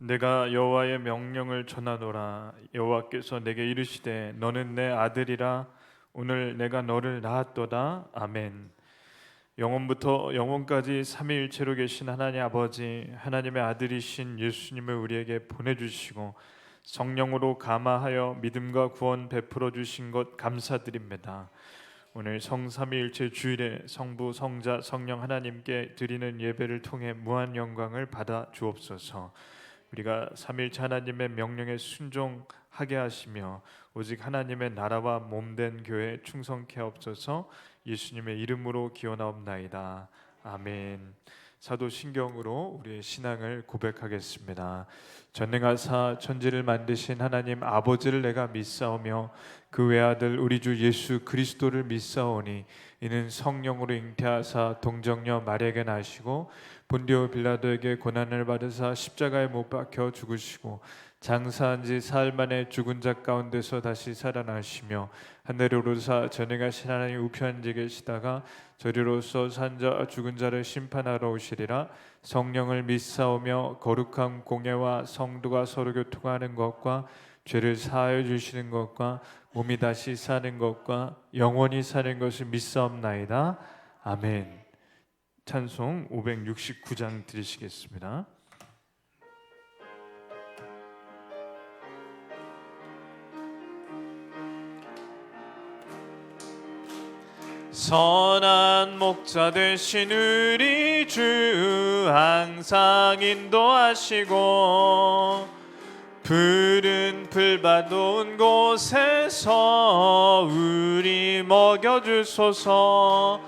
내가 여호와의 명령을 전하노라. 여호와께서 내게 이르시되 너는 내 아들이라. 오늘 내가 너를 낳았도다. 아멘. 영원부터 영원까지 삼위일체로 계신 하나님 아버지, 하나님의 아들이신 예수님을 우리에게 보내주시고 성령으로 감화하여 믿음과 구원 베풀어 주신 것 감사드립니다. 오늘 성삼위일체 주일에 성부, 성자, 성령 하나님께 드리는 예배를 통해 무한 영광을 받아 주옵소서. 우리가 삼위일체 하나님의 명령에 순종하게 하시며 오직 하나님의 나라와 몸된 교회에 충성케 하옵소서. 예수님의 이름으로 기원하옵나이다. 아멘. 사도신경으로 우리의 신앙을 고백하겠습니다. 전능하사 천지를 만드신 하나님 아버지를 내가 믿사오며 그 외아들 우리 주 예수 그리스도를 믿사오니 이는 성령으로 잉태하사 동정녀 마리아에게 나시고 본디오 빌라도에게 고난을 받으사 십자가에 못 박혀 죽으시고 장사한 지 사흘 만에 죽은 자 가운데서 다시 살아나시며 하늘에 오르사 전능하신 하나님 우편에 계시다가 저리로서 산 자 죽은 자를 심판하러 오시리라. 성령을 믿사오며 거룩한 공예와 성도가 서로 교통하는 것과 죄를 사하여 주시는 것과 몸이 다시 사는 것과 영원히 사는 것을 믿사옵나이다. 아멘. 찬송 569장 드리시겠습니다. 선한 목자 되신 우리 주 항상 인도하시고 푸른 풀밭 놓은 곳에서 우리 먹여주소서.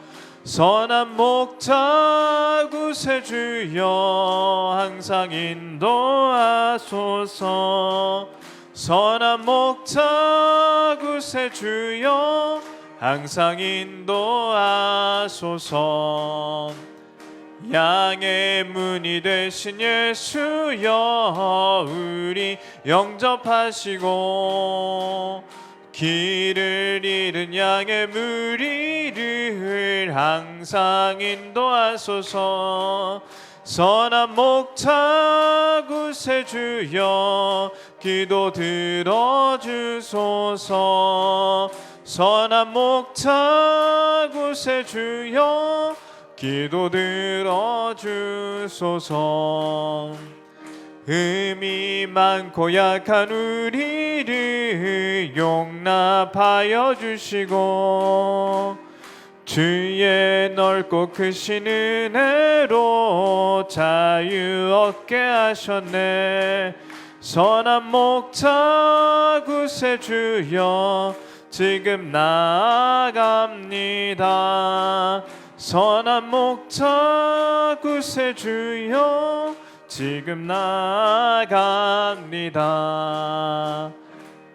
선한 목자 구세주여 항상 인도하소서. 선한 목자 구세주여 항상 인도하소서. 양의 문이 되신 예수여 우리 영접하시고 길을 잃은 양의 무리를 항상 인도하소서. 선한 목자 구세주여 기도 들어주소서. 선한 목자 구세주여 기도 들어주소서. 흠이 많고 약한 우리를 용납하여 주시고 주의 넓고 크신 은혜로 자유 얻게 하셨네. 선한 목자 구세주여 지금 나아갑니다. 선한 목자 구세주여 지금 나아갑니다.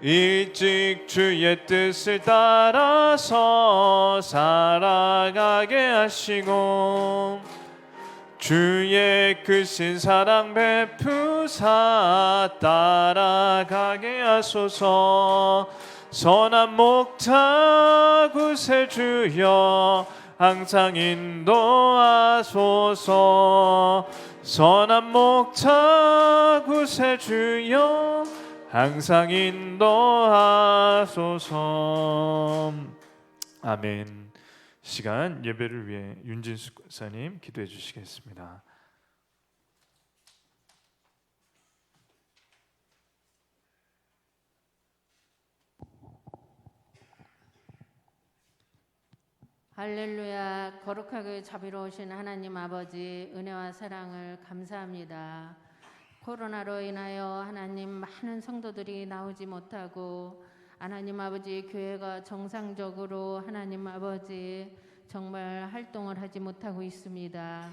일찍 주의 뜻을 따라서 살아가게 하시고 주의 크신 사랑 베푸사 따라가게 하소서. 선한 목자 구세주여 항상 인도하소서. 선한 목자 구세주여 항상 인도하소서. 아멘. 시간 예배를 위해 윤진수 권사님 기도해 주시겠습니다. 할렐루야. 거룩하게 자비로우신 하나님 아버지 은혜와 사랑을 감사합니다. 코로나로 인하여 하나님 많은 성도들이 나오지 못하고 하나님 아버지 교회가 정상적으로 하나님 아버지 정말 활동을 하지 못하고 있습니다.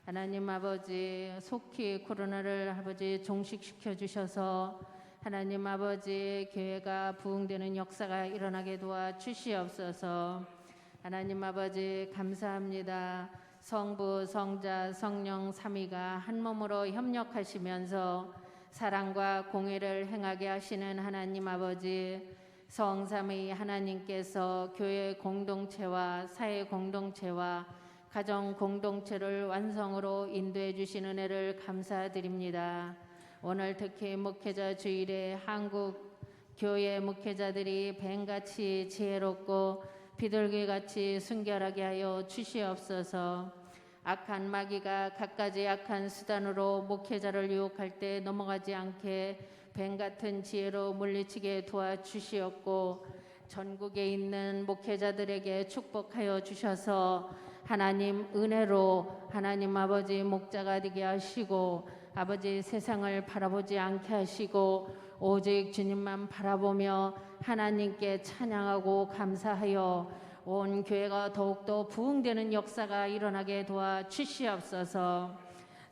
하나님 아버지 속히 코로나를 아버지 종식시켜 주셔서 하나님 아버지 교회가 부흥되는 역사가 일어나게 도와 주시옵소서. 하나님 아버지 감사합니다. 성부, 성자, 성령 삼위가 한 몸으로 협력하시면서 사랑과 공의를 행하게 하시는 하나님 아버지, 성삼위 하나님께서 교회 공동체와 사회 공동체와 가정 공동체를 완성으로 인도해 주신 은혜를 감사드립니다. 오늘 특히 목회자 주일에 한국 교회 목회자들이 뱀같이 지혜롭고 비둘기같이 순결하게 하여 주시옵소서. 악한 마귀가 갖가지 악한 수단으로 목회자를 유혹할 때 넘어가지 않게 뱀같은 지혜로 물리치게 도와주시옵고, 전국에 있는 목회자들에게 축복하여 주셔서 하나님 은혜로 하나님 아버지 목자가 되게 하시고, 아버지 세상을 바라보지 않게 하시고 오직 주님만 바라보며 하나님께 찬양하고 감사하여 온 교회가 더욱더 부흥되는 역사가 일어나게 도와주시옵소서.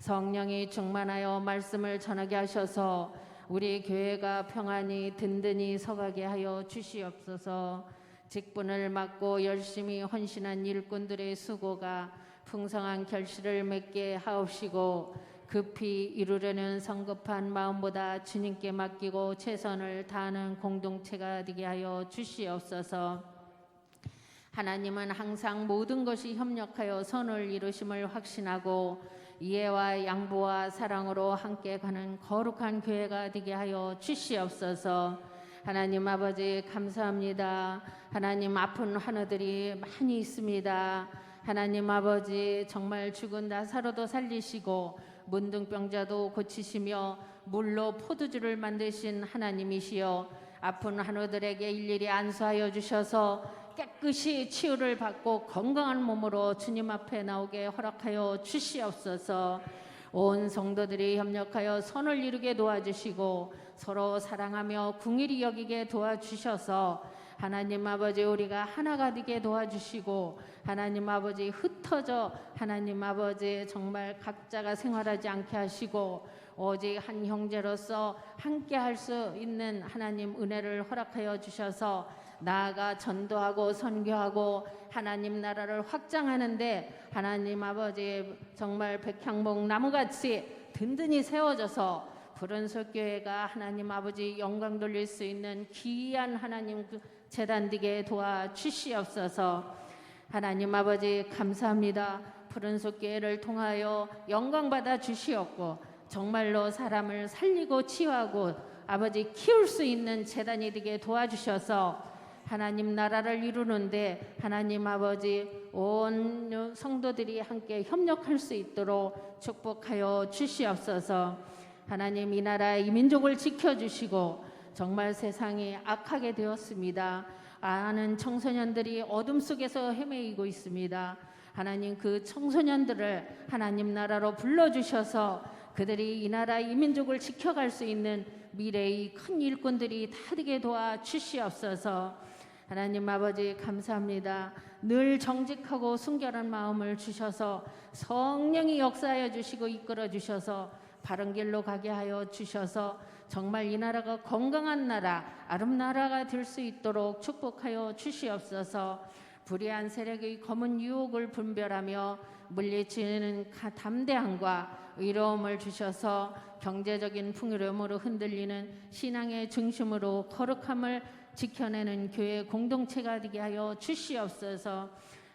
성령이 충만하여 말씀을 전하게 하셔서 우리 교회가 평안히 든든히 서가게 하여 주시옵소서. 직분을 맡고 열심히 헌신한 일꾼들의 수고가 풍성한 결실을 맺게 하옵시고, 급히 이루려는 성급한 마음보다 주님께 맡기고 최선을 다하는 공동체가 되게 하여 주시옵소서. 하나님은 항상 모든 것이 협력하여 선을 이루심을 확신하고 이해와 양보와 사랑으로 함께 가는 거룩한 교회가 되게 하여 주시옵소서. 하나님 아버지 감사합니다. 하나님 아픈 환우들이 많이 있습니다. 하나님 아버지 정말 죽은 나사로도 살리시고 문둥병자도 고치시며 물로 포도주를 만드신 하나님이시여, 아픈 환우들에게 일일이 안수하여 주셔서 깨끗이 치유를 받고 건강한 몸으로 주님 앞에 나오게 허락하여 주시옵소서. 온 성도들이 협력하여 선을 이루게 도와주시고 서로 사랑하며 궁일이 여기게 도와주셔서 하나님 아버지 우리가 하나가 되게 도와주시고, 하나님 아버지 흩어져 하나님 아버지 정말 각자가 생활하지 않게 하시고 오직 한 형제로서 함께 할 수 있는 하나님 은혜를 허락하여 주셔서 나아가 전도하고 선교하고 하나님 나라를 확장하는데 하나님 아버지 정말 백향목 나무같이 든든히 세워져서 푸른 숲교회가 하나님 아버지 영광 돌릴 수 있는 귀한 하나님 재단 되게 도와주시옵소서. 하나님 아버지 감사합니다. 푸른 숲교회를 통하여 영광 받아 주시옵고 정말로 사람을 살리고 치유하고 아버지 키울 수 있는 재단이 되게 도와주셔서 하나님 나라를 이루는데 하나님 아버지 온 성도들이 함께 협력할 수 있도록 축복하여 주시옵소서. 하나님 이 나라 이 민족을 지켜주시고 정말 세상이 악하게 되었습니다. 아는 청소년들이 어둠 속에서 헤매이고 있습니다. 하나님 그 청소년들을 하나님 나라로 불러주셔서 그들이 이 나라 이 민족을 지켜갈 수 있는 미래의 큰 일꾼들이 다 되게 도와주시옵소서. 하나님 아버지 감사합니다. 늘 정직하고 순결한 마음을 주셔서 성령이 역사하여 주시고 이끌어 주셔서 바른 길로 가게 하여 주셔서 정말 이 나라가 건강한 나라, 아름 나라가 될 수 있도록 축복하여 주시옵소서. 불의한 세력의 검은 유혹을 분별하며 물리치는 담대함과 의로움을 주셔서 경제적인 풍요로움으로 흔들리는 신앙의 중심으로 거룩함을 지켜내는 교회 공동체가 되게 하여 주시옵소서.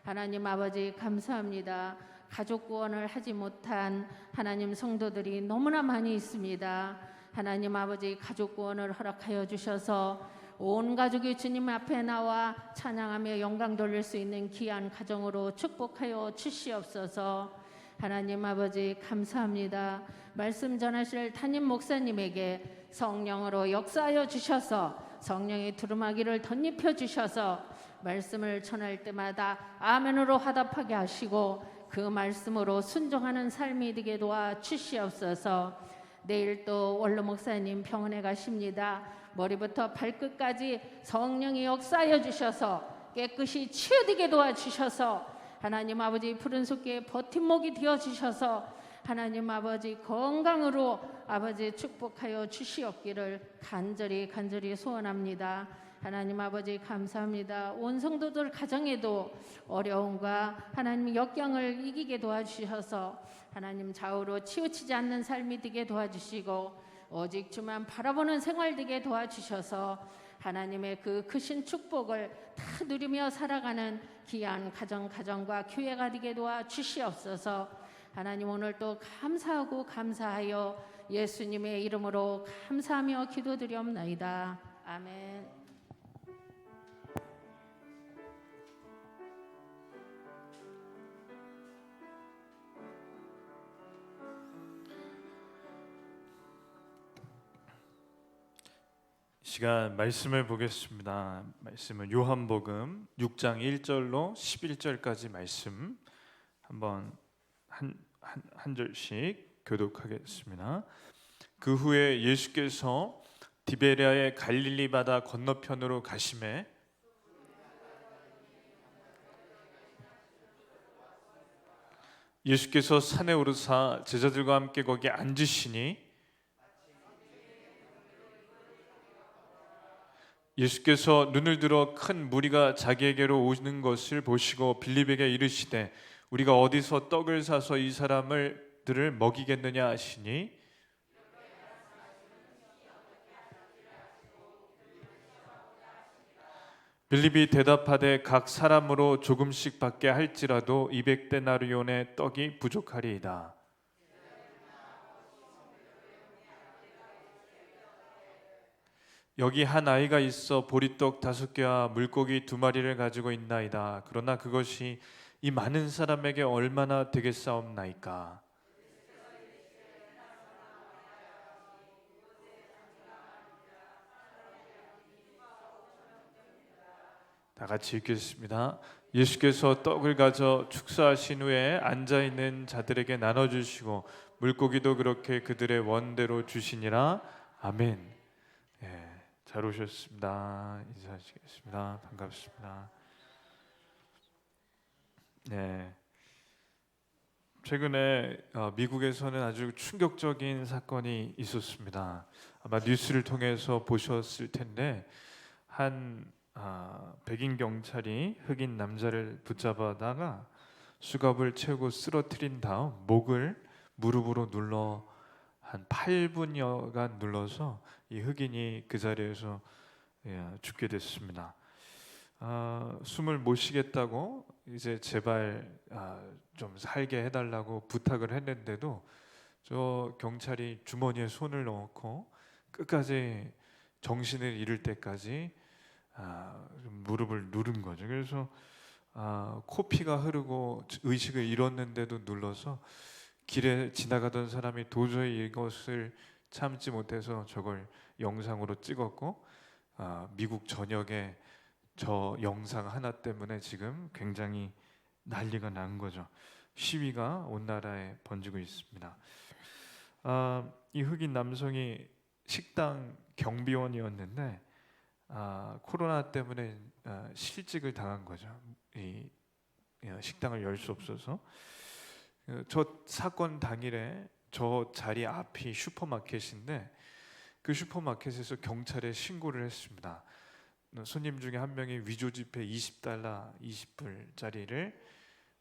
하나님 아버지 감사합니다. 가족 구원을 하지 못한 하나님 성도들이 너무나 많이 있습니다. 하나님 아버지 가족 구원을 허락하여 주셔서 온 가족이 주님 앞에 나와 찬양하며 영광 돌릴 수 있는 귀한 가정으로 축복하여 주시옵소서. 하나님 아버지 감사합니다. 말씀 전하실 담임 목사님에게 성령으로 역사하여 주셔서 성령의 두루마기를 덧입혀 주셔서 말씀을 전할 때마다 아멘으로 화답하게 하시고 그 말씀으로 순종하는 삶이 되게 도와주시옵소서. 내일 또 원로 목사님 병원에 가십니다. 머리부터 발끝까지 성령이 역사하여 주셔서 깨끗이 치유되게 도와주셔서 하나님 아버지 푸른 숲에 버팀목이 되어주셔서 하나님 아버지 건강으로 아버지 축복하여 주시옵기를 간절히 소원합니다. 하나님 아버지 감사합니다. 온 성도들 가정에도 어려움과 하나님 역경을 이기게 도와주셔서 하나님 좌우로 치우치지 않는 삶이 되게 도와주시고 오직 주만 바라보는 생활 되게 도와주셔서 하나님의 그 크신 축복을 다 누리며 살아가는 귀한 가정과 교회가 되게 도와주시옵소서. 하나님 오늘 또 감사하고 감사하여 예수님의 이름으로 감사하며 기도드리옵나이다. 아멘. 시간 말씀을 보겠습니다. 말씀은 요한복음 6장 1절로 11절까지 말씀 한번 한 절씩 교독하겠습니다. 그 후에 예수께서 디베랴의 갈릴리 바다 건너편으로 가시매 예수께서 산에 오르사 제자들과 함께 거기 앉으시니 예수께서 눈을 들어 큰 무리가 자기에게로 오는 것을 보시고 빌립에게 이르시되 우리가 어디서 떡을 사서 이 사람들을 먹이겠느냐 하시니 빌립이 대답하되 각 사람으로 조금씩 받게 할지라도 200데나리온의 떡이 부족하리이다. 여기 한 아이가 있어 보리떡 5개와 물고기 2마리를 가지고 있나이다. 그러나 그것이 이 많은 사람에게 얼마나 되겠사옵나이까. 다 같이 읽겠습니다. 예수께서 떡을 가져 축사하신 후에 앉아있는 자들에게 나눠주시고 물고기도 그렇게 그들의 원대로 주시니라. 아멘. 잘 오셨습니다. 인사하시겠습니다. 반갑습니다. 최근에 미국에서는 아주 충격적인 사건이 있었습니다. 아마 뉴스를 통해서 보셨을 텐데 한 백인 경찰이 흑인 남자를 붙잡아다가 수갑을 채우고 쓰러뜨린 다음 목을 무릎으로 눌러 한 8분여간 눌러서 이 흑인이 그 자리에서 죽게 됐습니다. 숨을 못 쉬겠다고 이제 제발 좀 살게 해달라고 부탁을 했는데도 저 경찰이 주머니에 손을 넣고 끝까지 정신을 잃을 때까지 무릎을 누른 거죠. 그래서 코피가 흐르고 의식을 잃었는데도 눌러서 길에 지나가던 사람이 도저히 이것을 참지 못해서 저걸 영상으로 찍었고 미국 전역에 저 영상 하나 때문에 지금 굉장히 난리가 난 거죠. 시위가 온 나라에 번지고 있습니다. 이 흑인 남성이 식당 경비원이었는데 코로나 때문에 실직을 당한 거죠. 이 식당을 열 수 없어서. 저 사건 당일에 저 자리 앞이 슈퍼마켓인데 그 슈퍼마켓에서 경찰에 신고를 했습니다. 손님 중에 한 명이 위조 지폐 20달러 20불짜리를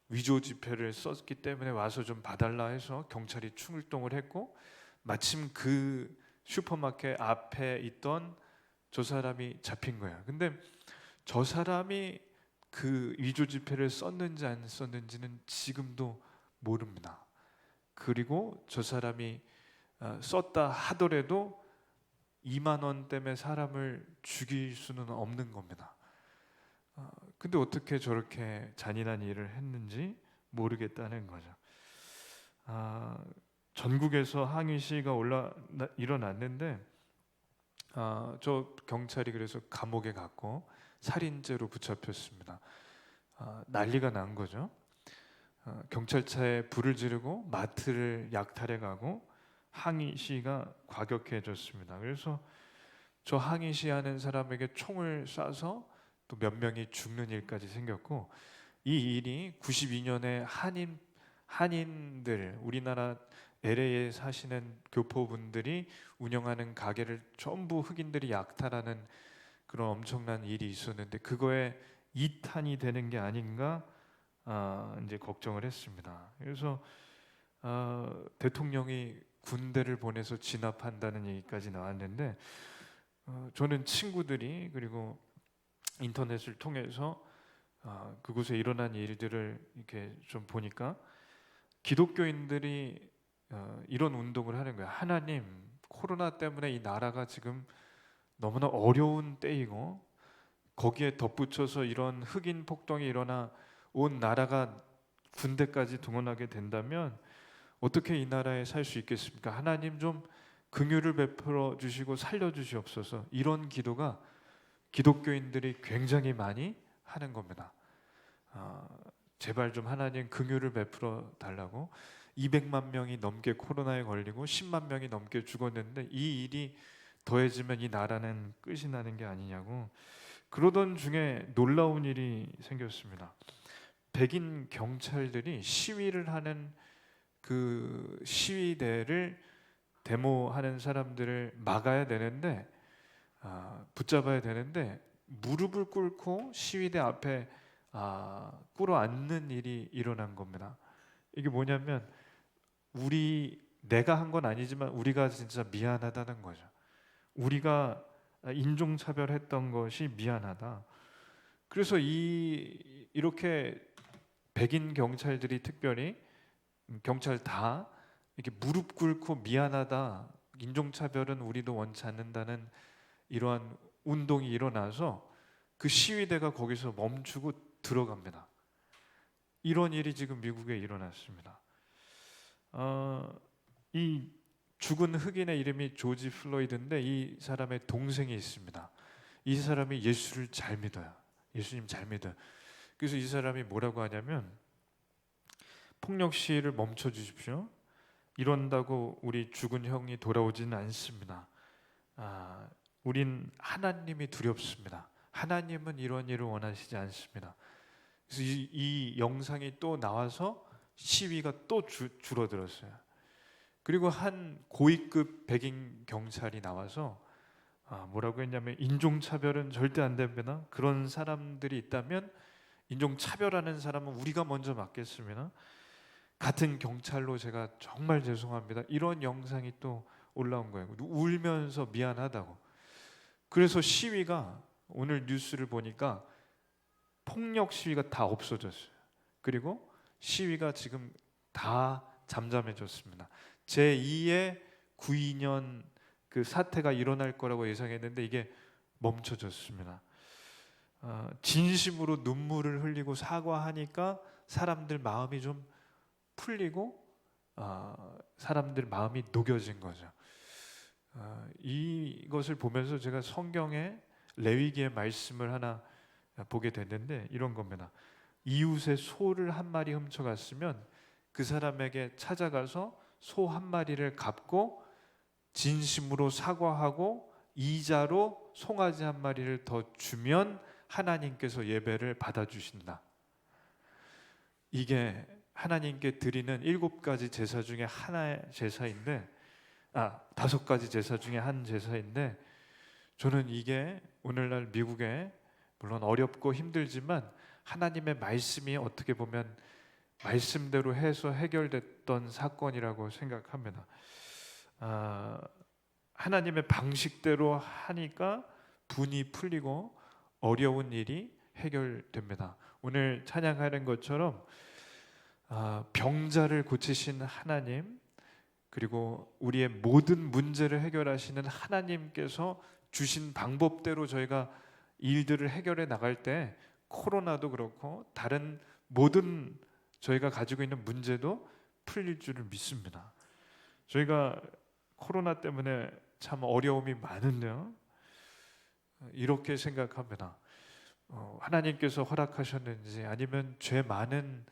위조 지폐를 썼기 때문에 와서 좀 봐달라 해서 경찰이 출동을 했고 마침 그 슈퍼마켓 앞에 있던 저 사람이 잡힌 거예요. 근데 저 사람이 그 위조 지폐를 썼는지 안 썼는지는 지금도 모릅니다. 그리고 저 사람이 썼다 하더라도 2만 원 때문에 사람을 죽일 수는 없는 겁니다. 근데 어떻게 저렇게 잔인한 일을 했는지 모르겠다는 거죠. 전국에서 항의 시위가 일어났는데 저 경찰이 그래서 감옥에 갔고 살인죄로 붙잡혔습니다. 난리가 난 거죠. 경찰차에 불을 지르고 마트를 약탈해 가고 항의 시위가 과격해졌습니다. 그래서 저 항의 시위하는 사람에게 총을 쏴서 또 몇 명이 죽는 일까지 생겼고 이 일이 92년에 한인들 우리나라 LA에 사시는 교포분들이 운영하는 가게를 전부 흑인들이 약탈하는 그런 엄청난 일이 있었는데 그거에 2탄이 되는 게 아닌가 이제 걱정을 했습니다. 그래서 대통령이 군대를 보내서 진압한다는 얘기까지 나왔는데 저는 친구들이 그리고 인터넷을 통해서 그곳에 일어난 일들을 이렇게 좀 보니까 기독교인들이 이런 운동을 하는 거예요. 하나님, 코로나 때문에 이 나라가 지금 너무나 어려운 때이고 거기에 덧붙여서 이런 흑인 폭동이 일어나 온 나라가 군대까지 동원하게 된다면 어떻게 이 나라에 살 수 있겠습니까? 하나님 좀 긍휼을 베풀어 주시고 살려 주시옵소서. 이런 기도가 기독교인들이 굉장히 많이 하는 겁니다. 제발 좀 하나님 긍휼을 베풀어 달라고. 200만 명이 넘게 코로나에 걸리고 10만 명이 넘게 죽었는데 이 일이 더해지면 이 나라는 끝이 나는 게 아니냐고. 그러던 중에 놀라운 일이 생겼습니다. 백인 경찰들이 시위를 하는 그 시위대를 데모하는 사람들을 막아야 되는데 붙잡아야 되는데 무릎을 꿇고 시위대 앞에 꿇어 앉는 일이 일어난 겁니다. 이게 뭐냐면 내가 한 건 아니지만 우리가 진짜 미안하다는 거죠. 우리가 인종차별했던 것이 미안하다. 그래서 이렇게 백인 경찰들이 특별히 경찰 다 이렇게 무릎 꿇고 미안하다, 인종차별은 우리도 원치 않는다는 이러한 운동이 일어나서 그 시위대가 거기서 멈추고 들어갑니다. 이런 일이 지금 미국에 일어났습니다. 이 죽은 흑인의 이름이 조지 플로이드인데 이 사람의 동생이 있습니다. 이 사람이 예수를 잘 믿어요. 예수님 잘 믿어요. 그래서 이 사람이 뭐라고 하냐면 폭력 시위를 멈춰 주십시오. 이런다고 우리 죽은 형이 돌아오지는 않습니다. 우린 하나님이 두렵습니다. 하나님은 이런 일을 원하시지 않습니다. 그래서 이 영상이 또 나와서 시위가 또 줄어들었어요. 그리고 한 고위급 백인 경찰이 나와서 뭐라고 했냐면 인종차별은 절대 안 됩니다. 그런 사람들이 있다면 인종차별하는 사람은 우리가 먼저 맞겠습니다. 같은 경찰로 제가 정말 죄송합니다. 이런 영상이 또 올라온 거예요. 울면서 미안하다고. 그래서 시위가 오늘 뉴스를 보니까 폭력 시위가 다 없어졌어요. 그리고 시위가 지금 다 잠잠해졌습니다. 제2의 92년 그 사태가 일어날 거라고 예상했는데 이게 멈춰졌습니다. 진심으로 눈물을 흘리고 사과하니까 사람들 마음이 좀 풀리고 사람들 마음이 녹여진 거죠. 이것을 보면서 제가 성경의 레위기의 말씀을 하나 보게 됐는데 이런 겁니다. 이웃의 소를 한 마리 훔쳐갔으면 그 사람에게 찾아가서 소 한 마리를 갚고 진심으로 사과하고 이자로 송아지 한 마리를 더 주면 하나님께서 예배를 받아주신다. 이게 하나님께 드리는 7가지 제사 중에 하나의 제사인데 5가지 제사 중에 한 제사인데 저는 이게 오늘날 미국에 물론 어렵고 힘들지만 하나님의 말씀이 어떻게 보면 말씀대로 해서 해결됐던 사건이라고 생각합니다. 하나님의 방식대로 하니까 분이 풀리고 어려운 일이 해결됩니다. 오늘 찬양하는 것처럼 병자를 고치신 하나님 그리고 우리의 모든 문제를 해결하시는 하나님께서 주신 방법대로 저희가 일들을 해결해 나갈 때 코로나도 그렇고 다른 모든 저희가 가지고 있는 문제도 풀릴 줄을 믿습니다. 저희가 코로나 때문에 참 어려움이 많은데요. 이렇게 생각합니다. 하나님께서 허락하셨는지 아니면 죄 많은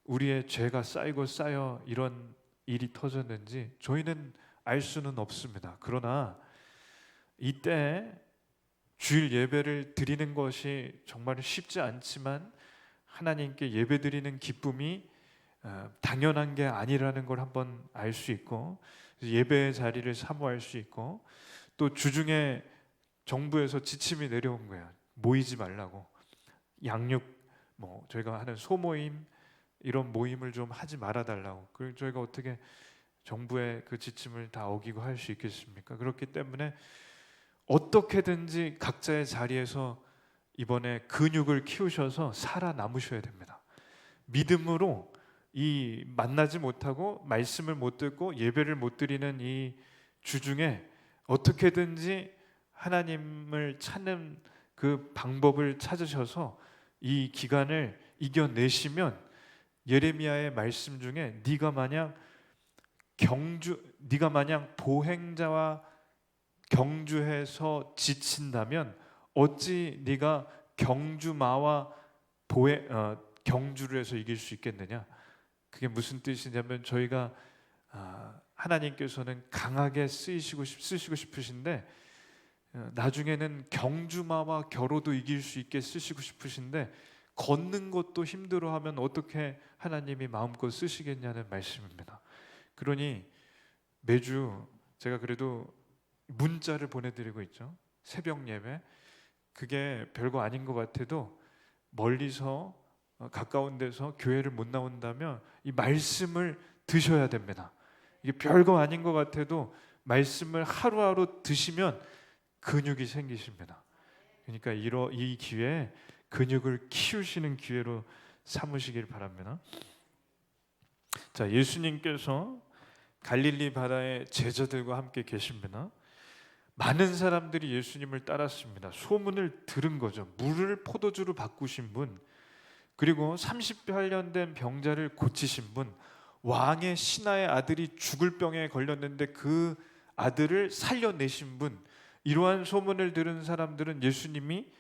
우리의 죄가 쌓이고 쌓여 이런 일이 터졌는지 저희는 알 수는 없습니다. 그러나 이때 주일 예배를 드리는 것이 정말 쉽지 않지만 하나님께 예배 드리는 기쁨이 당연한 게 아니라는 걸 한번 알 수 있고 예배의 자리를 사모할 수 있고 또 주중에 정부에서 지침이 내려온 거예요. 모이지 말라고. 양육 저희가 하는 소모임 이런 모임을 좀 하지 말아 달라고. 그리고 저희가 어떻게 정부의 그 지침을 다 어기고 할 수 있겠습니까? 그렇기 때문에 어떻게든지 각자의 자리에서 이번에 근육을 키우셔서 살아남으셔야 됩니다. 믿음으로 이 만나지 못하고 말씀을 못 듣고 예배를 못 드리는 이 주중에 어떻게든지 하나님을 찾는 그 방법을 찾으셔서 이 기간을 이겨내시면 예레미야의 말씀 중에 네가 마냥 보행자와 경주해서 지친다면 어찌 네가 경주마와 경주를 해서 이길 수 있겠느냐. 그게 무슨 뜻이냐면 저희가 하나님께서는 강하게 쓰시고 싶으신데 나중에는 경주마와 겨로도 이길 수 있게 쓰시고 싶으신데 걷는 것도 힘들어하면 어떻게 하나님이 마음껏 쓰시겠냐는 말씀입니다. 그러니 매주 제가 그래도 문자를 보내드리고 있죠. 새벽 예배. 그게 별거 아닌 것 같아도 멀리서 가까운 데서 교회를 못 나온다면 이 말씀을 드셔야 됩니다. 이게 별거 아닌 것 같아도 말씀을 하루하루 드시면 근육이 생기십니다. 그러니까 이 기회에 근육을 키우시는 기회로 삼으시길 바랍니다. 자, 예수님께서 갈릴리 바다에 제자들과 함께 계십니다. 많은 사람들이 예수님을 따랐습니다. 소문을 들은 거죠. 물을 포도주로 바꾸신 분, 그리고 38년 된 병자를 고치신 분, 왕의 신하의 아들이 죽을 병에 걸렸는데 그 아들을 살려내신 분, 이러한 소문을 들은 사람들은 예수님이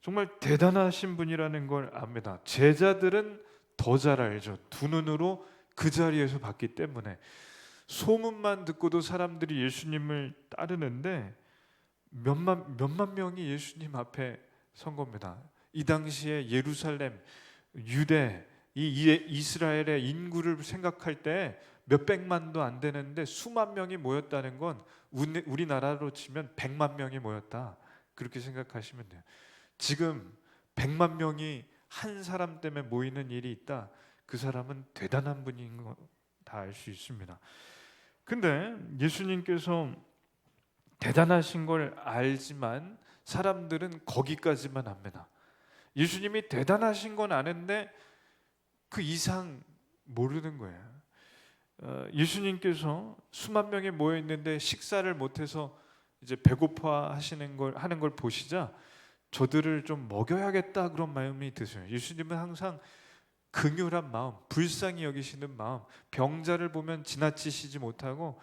정말 대단하신 분이라는 걸 압니다. 제자들은 더 잘 알죠. 두 눈으로 그 자리에서 봤기 때문에. 소문만 듣고도 사람들이 예수님을 따르는데 몇만 명이 예수님 앞에 선 겁니다. 이 당시에 예루살렘, 유대, 이 이스라엘의 인구를 생각할 때 몇백만도 안 되는데 수만 명이 모였다는 건 우리나라로 치면 100만 명이 모였다, 그렇게 생각하시면 돼요. 지금 100만 명이 한 사람 때문에 모이는 일이 있다, 그 사람은 대단한 분인 거 다 알 수 있습니다. 근데 예수님께서 대단하신 걸 알지만 사람들은 거기까지만 합니다. 예수님이 대단하신 건 아는데 그 이상 모르는 거예요. 예수님께서 수만 명이 모여 있는데 식사를 못해서 이제 배고파 하는 걸 보시자 저들을 좀 먹여야겠다 그런 마음이 드세요. 예수님은 항상 긍휼한 마음, 불쌍히 여기시는 마음, 병자를 보면 지나치시지 못하고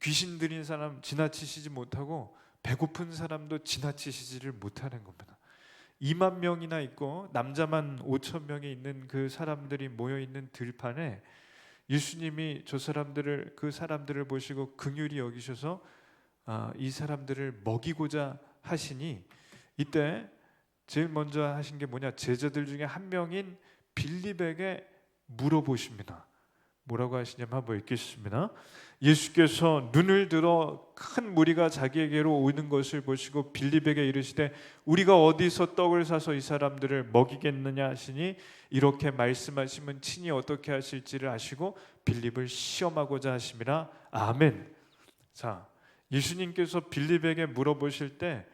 귀신 들린 사람 지나치시지 못하고 배고픈 사람도 지나치시지를 못하는 겁니다. 2만 명이나 있고 남자만 5천 명이 있는 그 사람들이 모여 있는 들판에 예수님이 그 사람들을 보시고 긍휼히 여기셔서 이 사람들을 먹이고자 하시니 이때 제일 먼저 하신 게 뭐냐? 제자들 중에 한 명인 빌립에게 물어보십니다. 뭐라고 하시냐면 한번 읽겠습니다. 예수께서 눈을 들어 큰 무리가 자기에게로 오는 것을 보시고 빌립에게 이르시되 우리가 어디서 떡을 사서 이 사람들을 먹이겠느냐 하시니 이렇게 말씀하시면 친히 어떻게 하실지를 아시고 빌립을 시험하고자 하심이라. 아멘. 자, 예수님께서 빌립에게 물어보실 때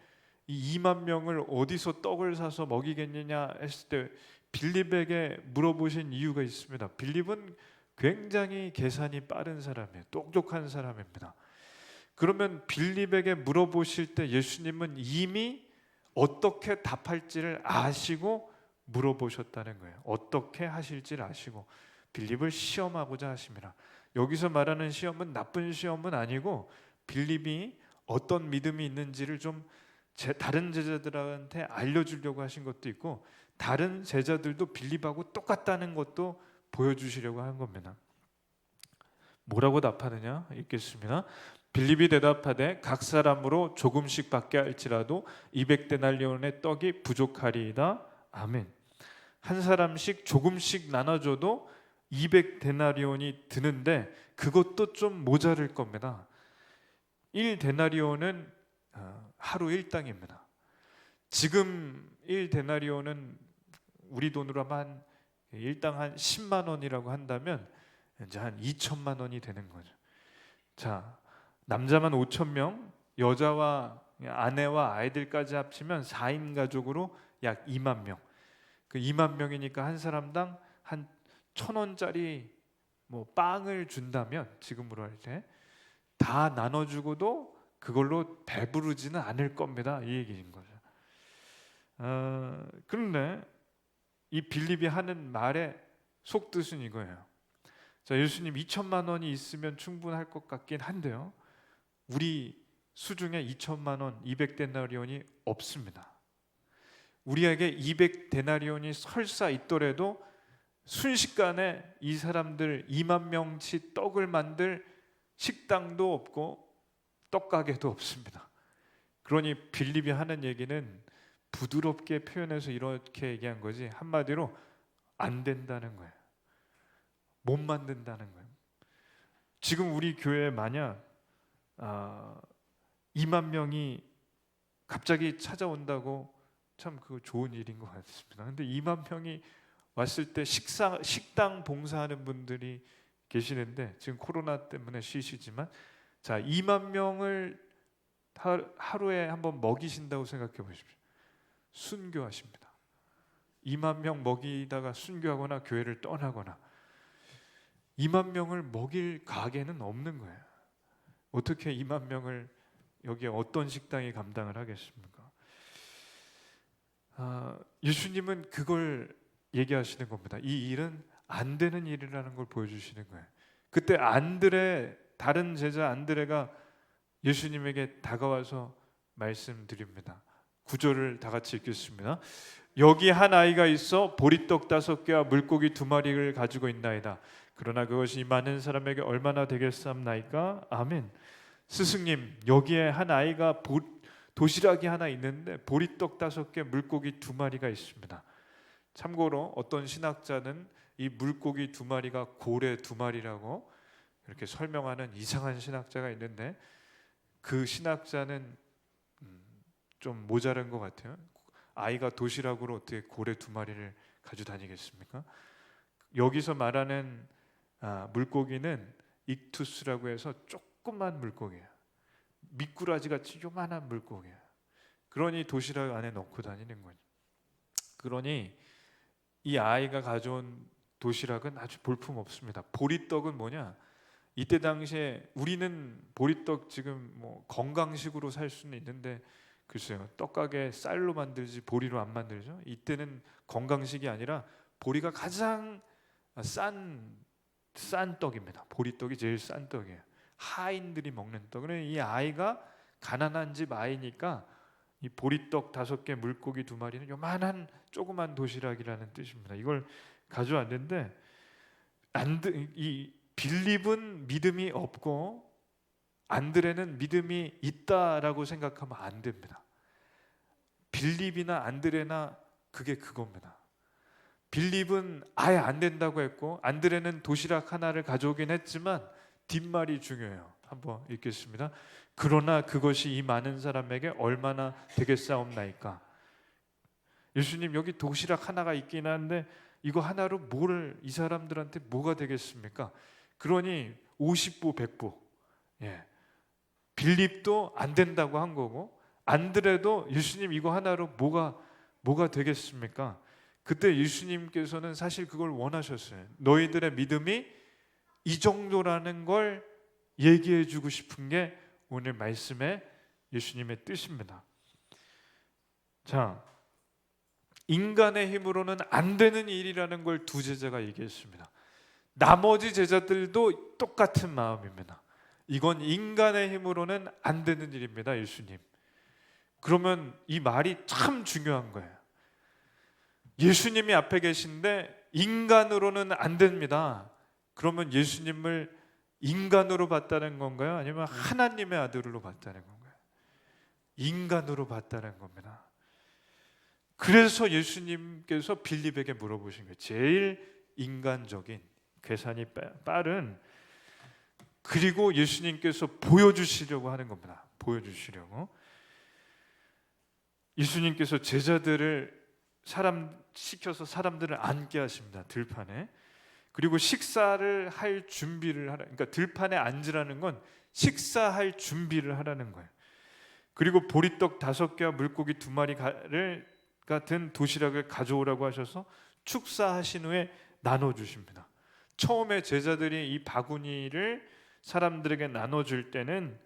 이 2만 명을 어디서 떡을 사서 먹이겠느냐 했을 때 빌립에게 물어보신 이유가 있습니다. 빌립은 굉장히 계산이 빠른 사람이에요. 똑똑한 사람입니다. 그러면 빌립에게 물어보실 때 예수님은 이미 어떻게 답할지를 아시고 물어보셨다는 거예요. 어떻게 하실지를 아시고 빌립을 시험하고자 하심이라. 여기서 말하는 시험은 나쁜 시험은 아니고 빌립이 어떤 믿음이 있는지를 좀 다른 제자들한테 알려주려고 하신 것도 있고 다른 제자들도 빌립하고 똑같다는 것도 보여주시려고 한 겁니다. 뭐라고 답하느냐? 읽겠습니다. 빌립이 대답하되 각 사람으로 조금씩 받게 할지라도 200데나리온의 떡이 부족하리이다. 아멘. 한 사람씩 조금씩 나눠줘도 200데나리온이 드는데 그것도 좀 모자랄 겁니다. 1데나리온은 하루 1당입니다. 지금 1데나리온은 우리 돈으로 하면 일당 한 10만 원이라고 한다면 이제 한 2천만 원이 되는 거죠. 자, 남자만 5천 명, 여자와 아내와 아이들까지 합치면 4인 가족으로 약 2만 명. 그 2만 명이니까 한 사람당 한 1,000원짜리 뭐 빵을 준다면 지금으로 할 때 다 나눠주고도 그걸로 배부르지는 않을 겁니다. 이 얘기인 거죠. 그런데 이 빌립이 하는 말의 속뜻은 이거예요. 자, 예수님 2천만 원이 있으면 충분할 것 같긴 한데요. 우리 수중에 2천만 원, 200데나리온이 없습니다. 우리에게 200데나리온이 설사 있더라도 순식간에 이 사람들 2만 명치 떡을 만들 식당도 없고 떡가게도 없습니다. 그러니 빌립이 하는 얘기는 부드럽게 표현해서 이렇게 얘기한 거지, 한마디로 안 된다는 거예요. 못 만든다는 거예요. 지금 우리 교회에 만약 2만 명이 갑자기 찾아온다고 참 그거 좋은 일인 것 같습니다. 근데 2만 명이 왔을 때 식당 봉사하는 분들이 계시는데 지금 코로나 때문에 쉬시지만, 자, 2만 명을 하루에 한번 먹이신다고 생각해 보십시오. 순교하십니다. 2만 명 먹이다가 순교하거나 교회를 떠나거나, 2만 명을 먹일 가게는 없는 거예요. 어떻게 2만 명을 여기에 어떤 식당이 감당을 하겠습니까? 예수님은 그걸 얘기하시는 겁니다. 이 일은 안 되는 일이라는 걸 보여주시는 거예요. 그때 다른 제자 안드레가 예수님에게 다가와서 말씀드립니다. 9절을 다 같이 읽겠습니다. 여기 한 아이가 있어 보리떡 5개와 물고기 2마리를 가지고 있나이다. 그러나 그것이 많은 사람에게 얼마나 되겠사옵나이까? 아멘. 스승님, 여기에 한 아이가 도시락이 하나 있는데 보리떡 5개, 물고기 2마리가 있습니다. 참고로 어떤 신학자는 이 물고기 2마리가 고래 2마리라고 이렇게 설명하는 이상한 신학자가 있는데, 그 신학자는 좀 모자란 것 같아요. 아이가 도시락으로 어떻게 고래 2마리를 가지고 다니겠습니까? 여기서 말하는 물고기는 익투스라고 해서 조그만 물고기예요. 미꾸라지 같이 요만한 물고기예요. 그러니 도시락 안에 넣고 다니는 거죠. 그러니 이 아이가 가져온 도시락은 아주 볼품 없습니다. 보리떡은 뭐냐? 이때 당시에 우리는 보리떡 지금 뭐 건강식으로 살 수는 있는데, 글쎄요, 떡가게 쌀로 만들지 보리로 안 만들죠. 이때는 건강식이 아니라 보리가 가장 싼 떡입니다. 보리떡이 제일 싼 떡이에요. 하인들이 먹는 떡. 그러니 이 아이가 가난한 집 아이니까 이 보리떡 5개, 물고기 2마리는 요만한 조그만 도시락이라는 뜻입니다. 이걸 가져왔는데, 이 빌립은 믿음이 없고 안드레는 믿음이 있다라고 생각하면 안 됩니다. 빌립이나 안드레나 그게 그겁니다. 빌립은 아예 안 된다고 했고, 안드레는 도시락 하나를 가져오긴 했지만 뒷말이 중요해요. 한번 읽겠습니다. 그러나 그것이 이 많은 사람에게 얼마나 되겠사옵나이까? 예수님, 여기 도시락 하나가 있긴 한데 이거 하나로 이 사람들한테 뭐가 되겠습니까? 그러니 50보 100보. 빌립도 안 된다고 한 거고, 안드레도 예수님 이거 하나로 뭐가 되겠습니까? 그때 예수님께서는 사실 그걸 원하셨어요. 너희들의 믿음이 이 정도라는 걸 얘기해 주고 싶은 게 오늘 말씀의 예수님의 뜻입니다. 자, 인간의 힘으로는 안 되는 일이라는 걸 두 제자가 얘기했습니다. 나머지 제자들도 똑같은 마음입니다. 이건 인간의 힘으로는 안 되는 일입니다, 예수님. 그러면 이 말이 참 중요한 거예요. 예수님이 앞에 계신데 인간으로는 안 됩니다. 그러면 예수님을 인간으로 봤다는 건가요? 아니면 하나님의 아들로 봤다는 건가요? 인간으로 봤다는 겁니다. 그래서 예수님께서 빌립에게 물어보신 거예요. 제일 인간적인, 계산이 빠른, 그리고 예수님께서 보여주시려고 하는 겁니다. 보여주시려고. 예수님께서 제자들을 시켜서 사람들을 앉게 하십니다. 들판에. 그리고 식사를 할 준비를 하라. 그러니까 들판에 앉으라는 건 식사할 준비를 하라는 거예요. 그리고 보리떡 5개와 물고기 2마리 같은 도시락을 가져오라고 하셔서 축사하신 후에 나눠 주십니다. 처음에 제자들이 이 바구니를 사람들에게 나눠줄 때는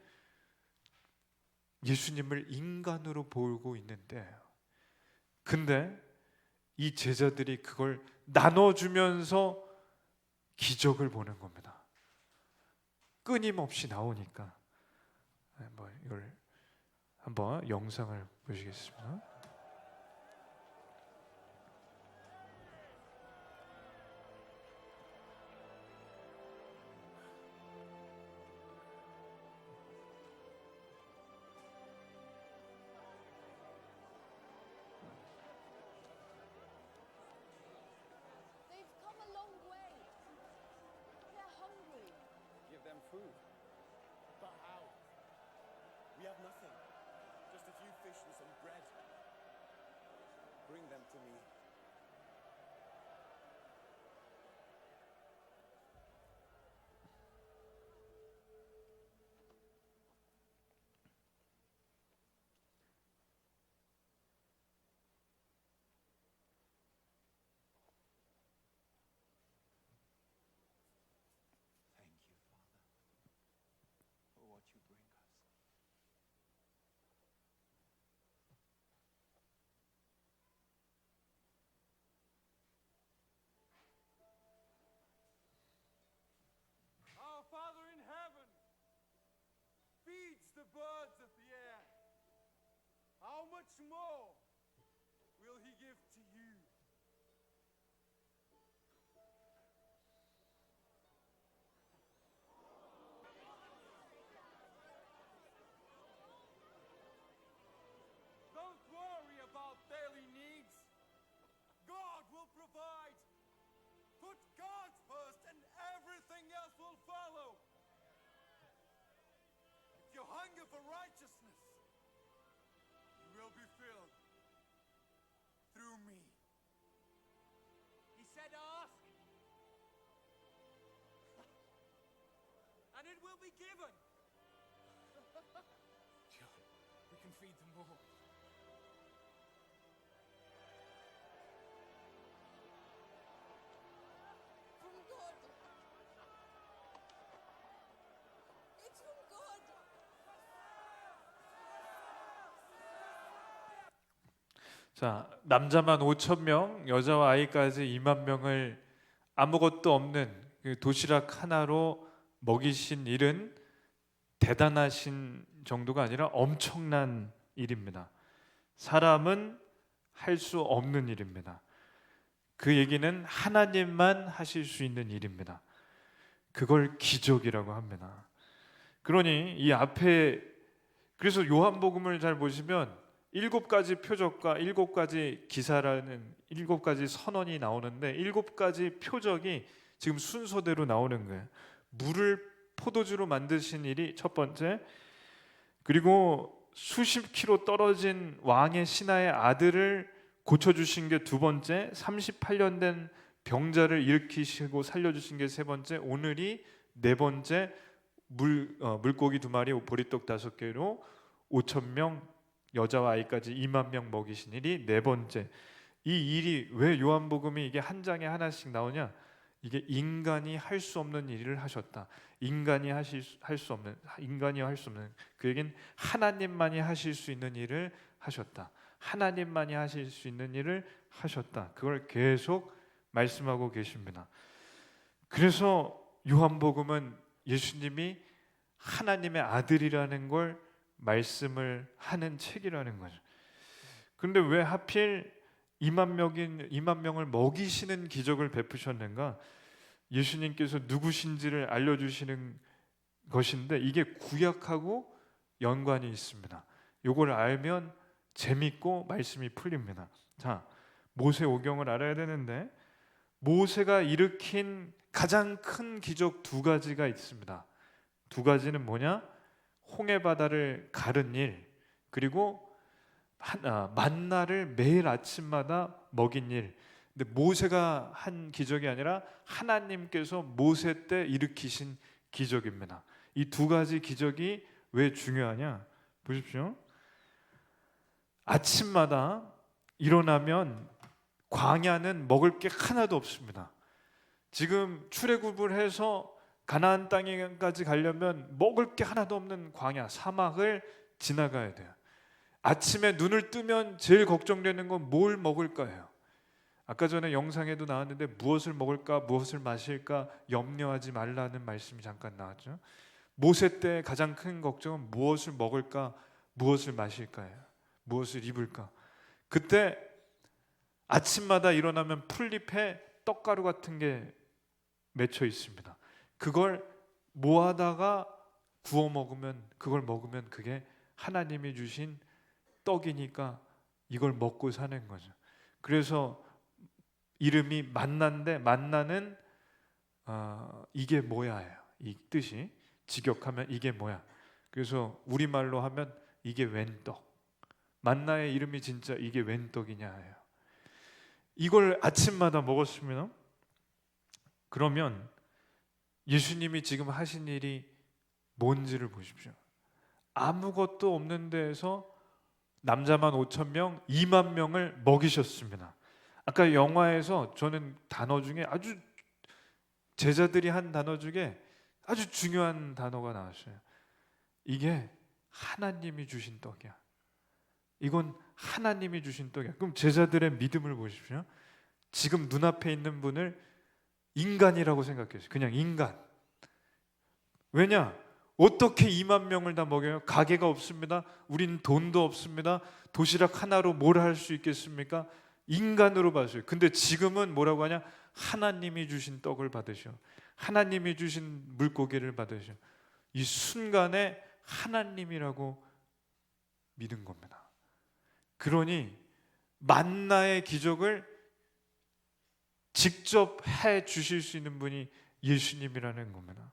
예수님을 인간으로 보고 있는데, 근데 이 제자들이 그걸 나눠주면서 기적을 보는 겁니다. 끊임없이 나오니까. 이걸 한번 영상을 보시겠습니다. They've come a long way. They're hungry. Give them food. But how? We have nothing. Just a few fish and some bread. Bring them to me. Thank you, Father, for what you bring us. Our Father in heaven feeds the birds of the air. How much more will he give to you? Don't worry about daily needs. God will provide. Put God first and everything else will follow. If you hunger for righteousness, you will be filled through me. He said, ask, and it will be given. John, we can feed them all. From God. It's from God. 자, 남자만 5천 명, 여자와 아이까지 2만 명을 아무것도 없는 그 도시락 하나로 먹이신 일은 대단하신 정도가 아니라 엄청난 일입니다. 사람은 할 수 없는 일입니다. 그 얘기는 하나님만 하실 수 있는 일입니다. 그걸 기적이라고 합니다. 그러니 이 앞에, 그래서 요한복음을 잘 보시면 7가지 표적과 7가지 기사라는 7가지 선언이 나오는데 7가지 표적이 지금 순서대로 나오는 거예요. 물을 포도주로 만드신 일이 첫 번째, 그리고 수십 킬로 떨어진 왕의 신하의 아들을 고쳐주신 게 두 번째, 38년 된 병자를 일으키시고 살려주신 게 세 번째, 오늘이 네 번째, 물고기 2마리 보리떡 5개로 5천 명, 여자와 아이까지 2만 명 먹이신 일이 네 번째. 이 일이 왜 요한복음이 이게 한 장에 하나씩 나오냐? 이게 인간이 할 수 없는 일을 하셨다. 인간이 할 수 없는 그 얘기는 하나님만이 하실 수 있는 일을 하셨다. 하나님만이 하실 수 있는 일을 하셨다. 그걸 계속 말씀하고 계십니다. 그래서 요한복음은 예수님이 하나님의 아들이라는 걸 말씀을 하는 책이라는 거죠. 그런데 왜 하필 2만 명을 먹이시는 기적을 베푸셨는가? 예수님께서 누구신지를 알려주시는 것인데 이게 구약하고 연관이 있습니다. 이걸 알면 재밌고 말씀이 풀립니다. 자, 모세오경을 알아야 되는데 모세가 일으킨 가장 큰 기적 2가지가 있습니다. 2가지는 뭐냐? 홍해 바다를 가른 일, 그리고 만나를 매일 아침마다 먹인 일. 근데 모세가 한 기적이 아니라 하나님께서 모세 때 일으키신 기적입니다. 이 2가지 기적이 왜 중요하냐? 보십시오. 아침마다 일어나면 광야는 먹을 게 하나도 없습니다. 지금 출애굽을 해서 가나안 땅에까지 가려면 먹을 게 하나도 없는 광야, 사막을 지나가야 돼요. 아침에 눈을 뜨면 제일 걱정되는 건 뭘 먹을까요? 아까 전에 영상에도 나왔는데 무엇을 먹을까, 무엇을 마실까 염려하지 말라는 말씀이 잠깐 나왔죠. 모세 때 가장 큰 걱정은 무엇을 먹을까, 무엇을 마실까예요. 무엇을 입을까. 그때 아침마다 일어나면 풀잎에 떡가루 같은 게 맺혀 있습니다. 그걸 모아다가 구워 먹으면, 그걸 먹으면 그게 하나님이 주신 떡이니까 이걸 먹고 사는 거죠. 그래서 이름이 만나인데, 만나는 이게 뭐야예요. 이 뜻이 직역하면 이게 뭐야. 그래서 우리말로 하면 이게 웬 떡. 만나의 이름이 진짜 이게 웬 떡이냐예요. 이걸 아침마다 먹었으면, 그러면 예수님이 지금 하신 일이 뭔지를 보십시오. 아무것도 없는 데에서 남자만 5,000명, 2만 명을 먹이셨습니다. 아까 영화에서 저는 단어 중에 아주, 제자들이 한 단어 중에 아주 중요한 단어가 나왔어요. 이게 하나님이 주신 떡이야. 이건 하나님이 주신 떡이야. 그럼 제자들의 믿음을 보십시오. 지금 눈앞에 있는 분을 인간이라고 생각했어요. 그냥 인간. 왜냐? 어떻게 2만 명을 다 먹여요? 가게가 없습니다. 우린 돈도 없습니다. 도시락 하나로 뭘 할 수 있겠습니까? 인간으로 봤어요. 근데 지금은 뭐라고 하냐? 하나님이 주신 떡을 받으셔. 하나님이 주신 물고기를 받으셔. 이 순간에 하나님이라고 믿은 겁니다. 그러니 만나의 기적을 직접 해 주실 수 있는 분이 예수님이라는 겁니다.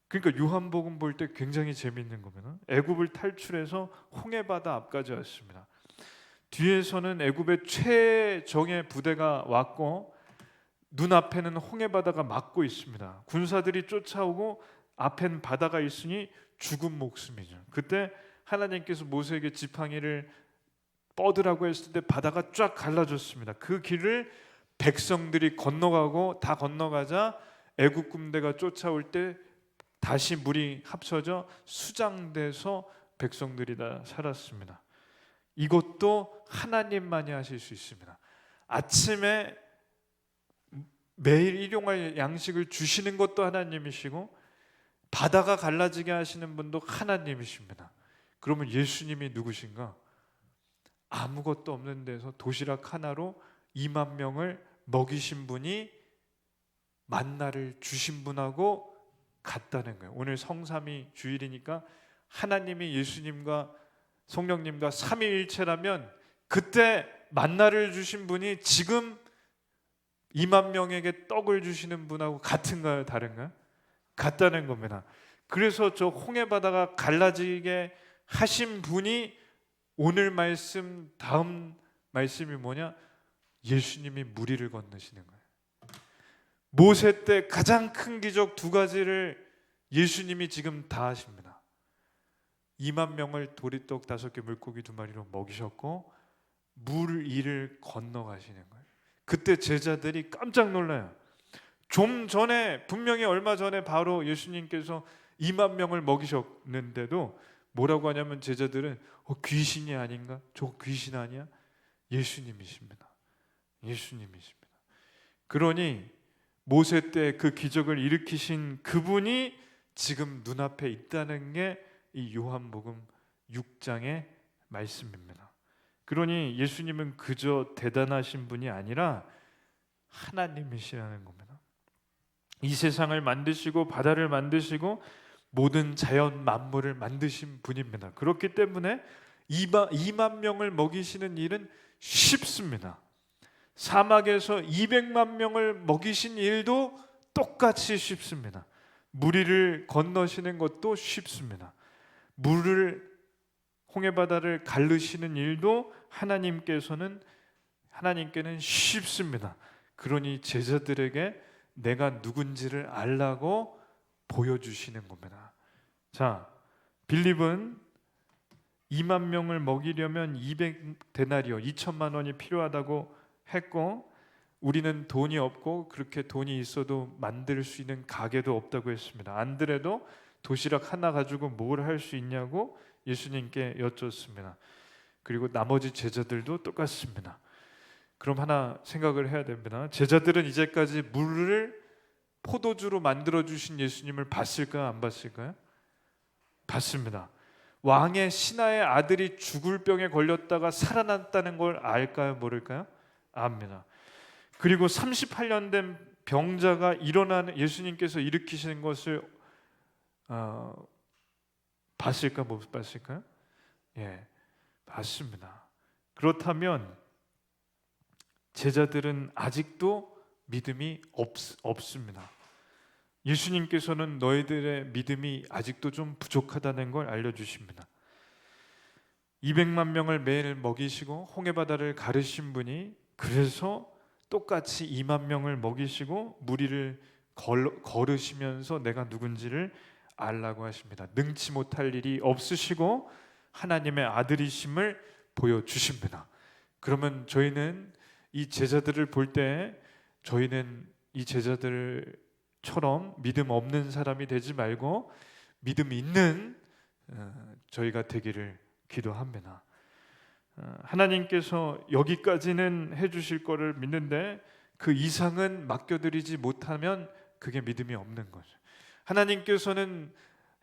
그러니까 요한복음 볼 때 굉장히 재미있는 겁니다. 애굽을 탈출해서 홍해바다 앞까지 왔습니다. 뒤에서는 애굽의 최정예 부대가 왔고 눈앞에는 홍해바다가 막고 있습니다. 군사들이 쫓아오고 앞엔 바다가 있으니 죽은 목숨이죠. 그때 하나님께서 모세에게 지팡이를 뻗으라고 했을 때 바다가 쫙 갈라졌습니다. 그 길을 백성들이 건너가고 다 건너가자 애굽 군대가 쫓아올 때 다시 물이 합쳐져 수장돼서 백성들이 다 살았습니다. 이것도 하나님만이 하실 수 있습니다. 아침에 매일 일용할 양식을 주시는 것도 하나님이시고 바다가 갈라지게 하시는 분도 하나님이십니다. 그러면 예수님이 누구신가? 아무것도 없는 데서 도시락 하나로 2만 명을 먹이신 분이 만나를 주신 분하고 같다는 거예요. 오늘 성삼위 주일이니까 하나님이 예수님과 성령님과 삼위일체라면 그때 만나를 주신 분이 지금 2만 명에게 떡을 주시는 분하고 같은가요? 다른가요? 같다는 겁니다. 그래서 저 홍해바다가 갈라지게 하신 분이 오늘 말씀 다음 말씀이 뭐냐? 예수님이 무리를 건너시는 거예요. 모세 때 가장 큰 기적 두 가지를 예수님이 지금 다 하십니다. 2만 명을 도리떡 5개 물고기 2마리로 먹이셨고 물 위를 건너가시는 거예요. 그때 제자들이 깜짝 놀라요. 좀 전에 분명히 얼마 전에 바로 예수님께서 2만 명을 먹이셨는데도 뭐라고 하냐면 제자들은 귀신이 아닌가? 저 귀신 아니야? 예수님이십니다. 예수님이십니다. 그러니 모세 때 그 기적을 일으키신 그분이 지금 눈앞에 있다는 게 이 요한복음 6장의 말씀입니다. 그러니 예수님은 그저 대단하신 분이 아니라 하나님이시라는 겁니다. 이 세상을 만드시고 바다를 만드시고 모든 자연 만물을 만드신 분입니다. 그렇기 때문에 2만 명을 먹이시는 일은 쉽습니다. 사막에서 200만 명을 먹이신 일도 똑같이 쉽습니다. 무리를 건너시는 것도 쉽습니다. 물을 홍해바다를 가르시는 일도 하나님께는 쉽습니다. 그러니 제자들에게 내가 누군지를 알라고 보여주시는 겁니다. 자, 빌립은 2만 명을 먹이려면 200데나리오 2천만 원이 필요하다고 했고 우리는 돈이 없고 그렇게 돈이 있어도 만들 수 있는 가게도 없다고 했습니다. 안드레도 도시락 하나 가지고 뭘 할 수 있냐고 예수님께 여쭙습니다. 그리고 나머지 제자들도 똑같습니다. 그럼 하나 생각을 해야 됩니다. 제자들은 이제까지 물을 포도주로 만들어 주신 예수님을 봤을까요? 안 봤을까요? 봤습니다. 왕의 신하의 아들이 죽을 병에 걸렸다가 살아났다는 걸 알까요? 모를까요? 압니다. 그리고 38년 된 병자가 일어나는, 예수님께서 일으키시는 것을 봤을까? 못 봤을까요? 예, 봤습니다. 그렇다면 제자들은 아직도 믿음이 없습니다. 예수님께서는 너희들의 믿음이 아직도 좀 부족하다는 걸 알려주십니다. 200만 명을 매일 먹이시고 홍해바다를 가르신 분이 그래서 똑같이 2만 명을 먹이시고 무리를 걸으시면서 내가 누군지를 알라고 하십니다. 능치 못할 일이 없으시고 하나님의 아들이심을 보여주십니다. 그러면 저희는 이 제자들을 볼 때 저희는 이 제자들처럼 믿음 없는 사람이 되지 말고 믿음 있는 저희가 되기를 기도합니다. 하나님께서 여기까지는 해주실 거를 믿는데 그 이상은 맡겨드리지 못하면 그게 믿음이 없는 거죠. 하나님께서는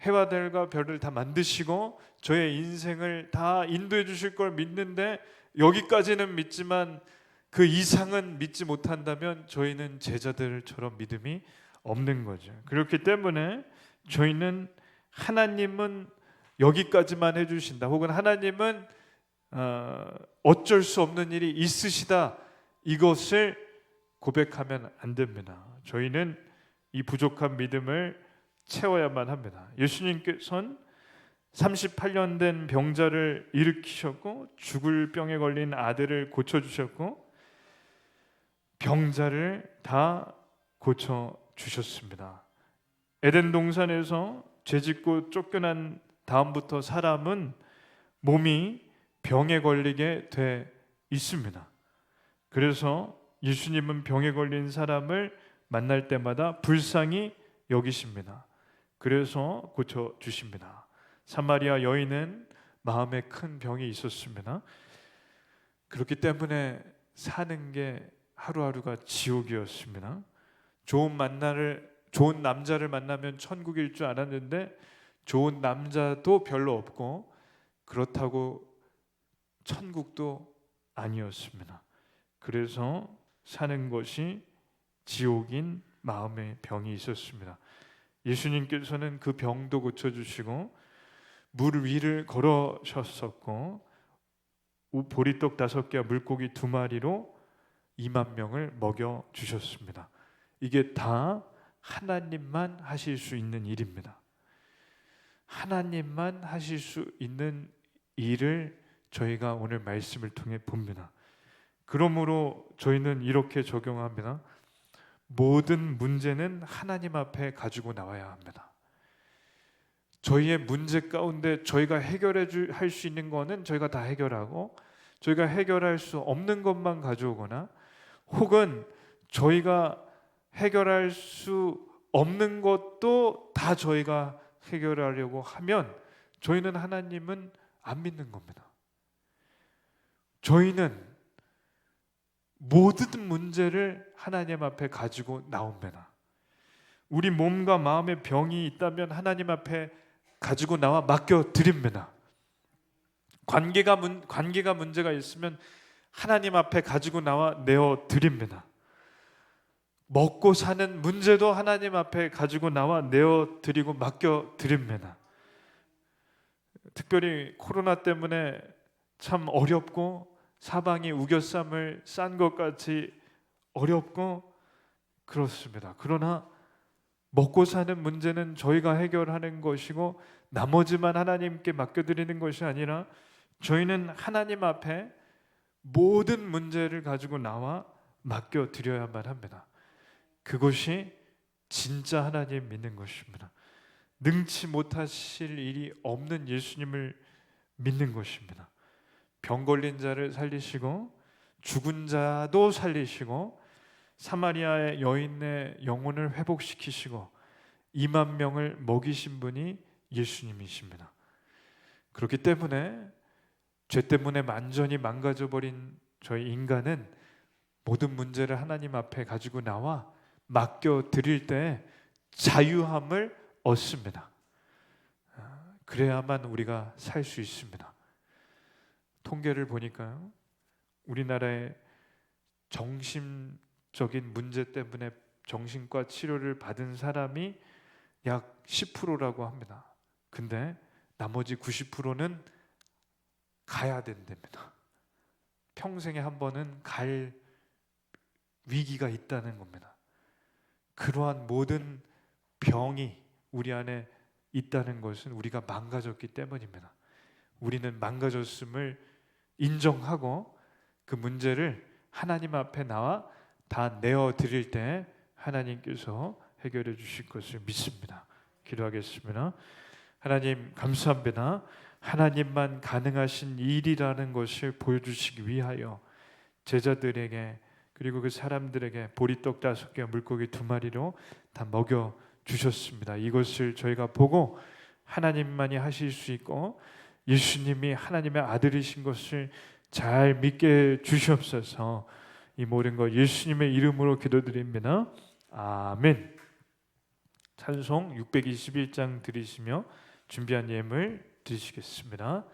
해와 달과 별을 다 만드시고 저의 인생을 다 인도해 주실 걸 믿는데 여기까지는 믿지만 그 이상은 믿지 못한다면 저희는 제자들처럼 믿음이 없는 거죠. 그렇기 때문에 저희는 하나님은 여기까지만 해주신다, 혹은 하나님은 어쩔 수 없는 일이 있으시다, 이것을 고백하면 안 됩니다. 저희는 이 부족한 믿음을 채워야만 합니다. 예수님께서는 38년 된 병자를 일으키셨고 죽을 병에 걸린 아들을 고쳐주셨고 병자를 다 고쳐주셨습니다. 에덴 동산에서 죄짓고 쫓겨난 다음부터 사람은 몸이 병에 걸리게 돼 있습니다. 그래서 예수님은 병에 걸린 사람을 만날 때마다 불쌍히 여기십니다. 그래서 고쳐주십니다. 사마리아 여인은 마음에 큰 병이 있었습니다. 그렇기 때문에 사는 게 하루하루가 지옥이었습니다. 좋은 남자를 만나면 천국일 줄 알았는데 좋은 남자도 별로 없고 그렇다고 천국도 아니었습니다. 그래서 사는 것이 지옥인 마음의 병이 있었습니다. 예수님께서는 그 병도 고쳐주시고 물 위를 걸으셨었고 보리떡 5개와 물고기 2마리로 2만 명을 먹여주셨습니다. 이게 다 하나님만 하실 수 있는 일입니다. 하나님만 하실 수 있는 일을 저희가 오늘 말씀을 통해 봅니다. 그러므로 저희는 이렇게 적용합니다. 모든 문제는 하나님 앞에 가지고 나와야 합니다. 저희의 문제 가운데 저희가 할 수 있는 거는 저희가 다 해결하고 저희가 해결할 수 없는 것만 가져오거나 혹은 저희가 해결할 수 없는 것도 다 저희가 해결하려고 하면 저희는 하나님은 안 믿는 겁니다. 저희는 모든 문제를 하나님 앞에 가지고 나옵니다. 우리 몸과 마음의 병이 있다면 하나님 앞에 가지고 나와 맡겨드립니다. 관계가 문제가 있으면 하나님 앞에 가지고 나와 내어드립니다. 먹고 사는 문제도 하나님 앞에 가지고 나와 내어드리고 맡겨드립니다. 특별히 코로나 때문에 참 어렵고 사방이 우겨쌈을 싼 것 같이 어렵고 그렇습니다. 그러나 먹고 사는 문제는 저희가 해결하는 것이고 나머지만 하나님께 맡겨드리는 것이 아니라 저희는 하나님 앞에 모든 문제를 가지고 나와 맡겨드려야만 합니다. 그것이 진짜 하나님 믿는 것입니다. 능치 못하실 일이 없는 예수님을 믿는 것입니다. 병 걸린 자를 살리시고 죽은 자도 살리시고 사마리아의 여인의 영혼을 회복시키시고 2만 명을 먹이신 분이 예수님이십니다. 그렇기 때문에 죄 때문에 완전히 망가져버린 저희 인간은 모든 문제를 하나님 앞에 가지고 나와 맡겨드릴 때 자유함을 얻습니다. 그래야만 우리가 살 수 있습니다. 통계를 보니까요, 우리나라의 정신적인 문제 때문에 정신과 치료를 받은 사람이 약 10%라고 합니다. 근데 나머지 90%는 가야 된답니다. 평생에 한 번은 갈 위기가 있다는 겁니다. 그러한 모든 병이 우리 안에 있다는 것은 우리가 망가졌기 때문입니다. 우리는 망가졌음을 인정하고 그 문제를 하나님 앞에 나와 다 내어드릴 때 하나님께서 해결해 주실 것을 믿습니다. 기도하겠습니다. 하나님 감사합니다. 하나님만 가능하신 일이라는 것을 보여주시기 위하여 제자들에게 그리고 그 사람들에게 보리떡 5개, 물고기 2마리로 다 먹여 주셨습니다. 이것을 저희가 보고 하나님만이 하실 수 있고 예수님이 하나님의 아들이신 것을 잘 믿게 주시옵소서. 이 모든 것 예수님의 이름으로 기도드립니다. 아멘. 찬송 621장 드리시며 준비한 예물 드리시겠습니다.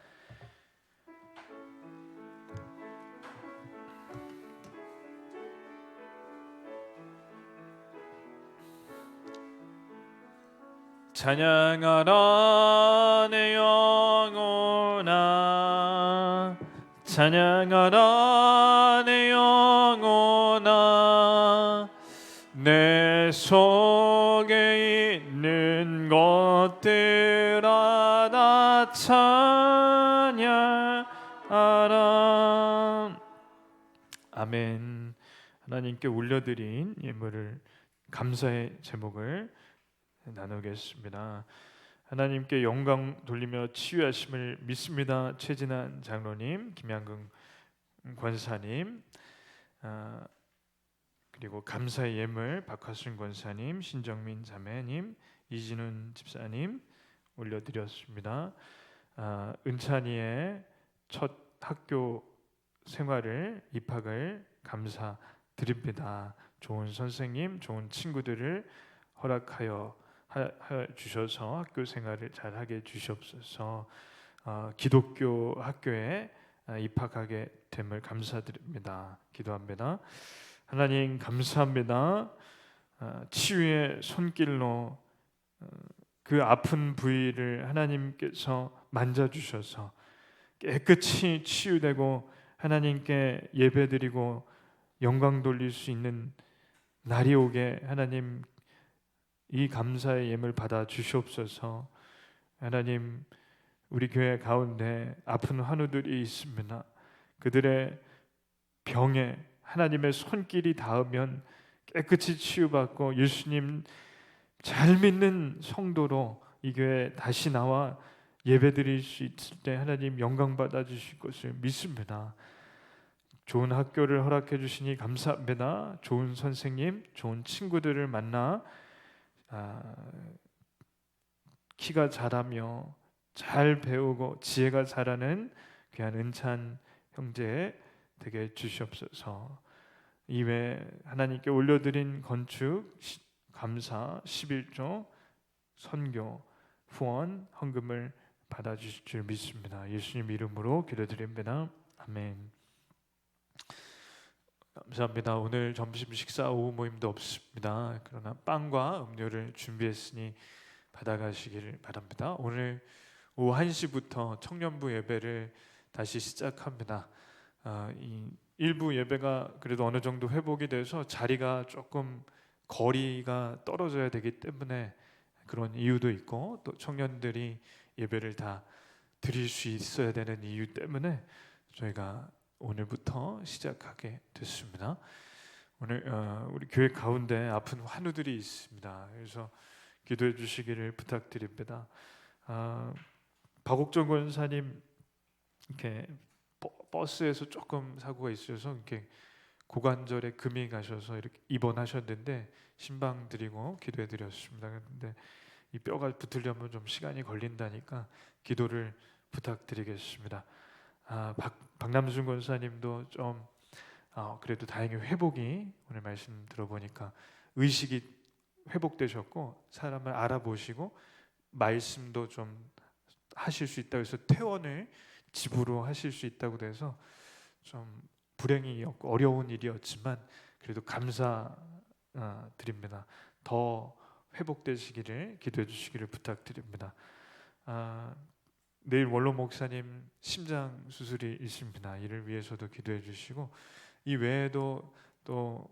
찬양하라 내 영혼아, 찬양하라 내 영혼아, 내 속에 있는 것들아 다 찬양하라. 아멘. 하나님께 올려드린 예물을 감사의 제목을 나누겠습니다. 하나님께 영광 돌리며 치유하심을 믿습니다. 최진한 장로님, 김양근 권사님, 그리고 감사의 예물 박화순 권사님, 신정민 자매님, 이진훈 집사님 올려드렸습니다. 은찬이의 첫 학교 생활을 입학을 감사드립니다. 좋은 선생님, 좋은 친구들을 허락하여 주셔서 학교 생활을 잘하게 주시옵소서. 기독교 학교에 입학하게 됨을 감사드립니다. 기도합니다. 하나님 감사합니다. 치유의 손길로 그 아픈 부위를 하나님께서 만져주셔서 깨끗이 치유되고 하나님께 예배드리고 영광 돌릴 수 있는 날이 오게 하나님 이 감사의 예물 받아 주시옵소서. 하나님 우리 교회 가운데 아픈 환우들이 있습니다. 그들의 병에 하나님의 손길이 닿으면 깨끗이 치유받고 예수님 잘 믿는 성도로 이 교회에 다시 나와 예배드릴 수 있을 때 하나님 영광 받아 주실 것을 믿습니다. 좋은 학교를 허락해 주시니 감사합니다. 좋은 선생님, 좋은 친구들을 만나 키가 자라며 잘 배우고 지혜가 자라는 귀한 은찬 형제 되게 주시옵소서. 이외에 하나님께 올려드린 건축, 감사, 11조, 선교, 후원, 헌금을 받아주실 줄 믿습니다. 예수님 이름으로 기도드립니다. 아멘. 감사합니다. 오늘 점심 식사 오후 모임도 없습니다. 그러나 빵과 음료를 준비했으니 받아가시길 바랍니다. 오늘 오후 1시부터 청년부 예배를 다시 시작합니다. 이 일부 예배가 그래도 어느 정도 회복이 돼서 자리가 조금 거리가 떨어져야 되기 때문에 그런 이유도 있고 또 청년들이 예배를 다 드릴 수 있어야 되는 이유 때문에 저희가 오늘부터 시작하게 됐습니다. 오늘 우리 교회 가운데 아픈 환우들이 있습니다. 그래서 기도해 주시기를 부탁드립니다. 박옥정 권사님 이렇게 버스에서 조금 사고가 있어서 이렇게 고관절에 금이 가셔서 이렇게 입원하셨는데 신방 드리고 기도해 드렸습니다. 근데 이 뼈가 붙으려면 좀 시간이 걸린다니까 기도를 부탁드리겠습니다. 박남순 권사님도 좀 그래도 다행히 회복이, 오늘 말씀 들어보니까 의식이 회복되셨고 사람을 알아보시고 말씀도 좀 하실 수 있다고 해서 퇴원을 집으로 하실 수 있다고 돼서 좀 불행이었고 어려운 일이었지만 그래도 감사드립니다. 더 회복되시기를 기도해 주시기를 부탁드립니다. 내일 원로 목사님 심장 수술이 있습니다. 이를 위해서도 기도해 주시고, 이 외에도 또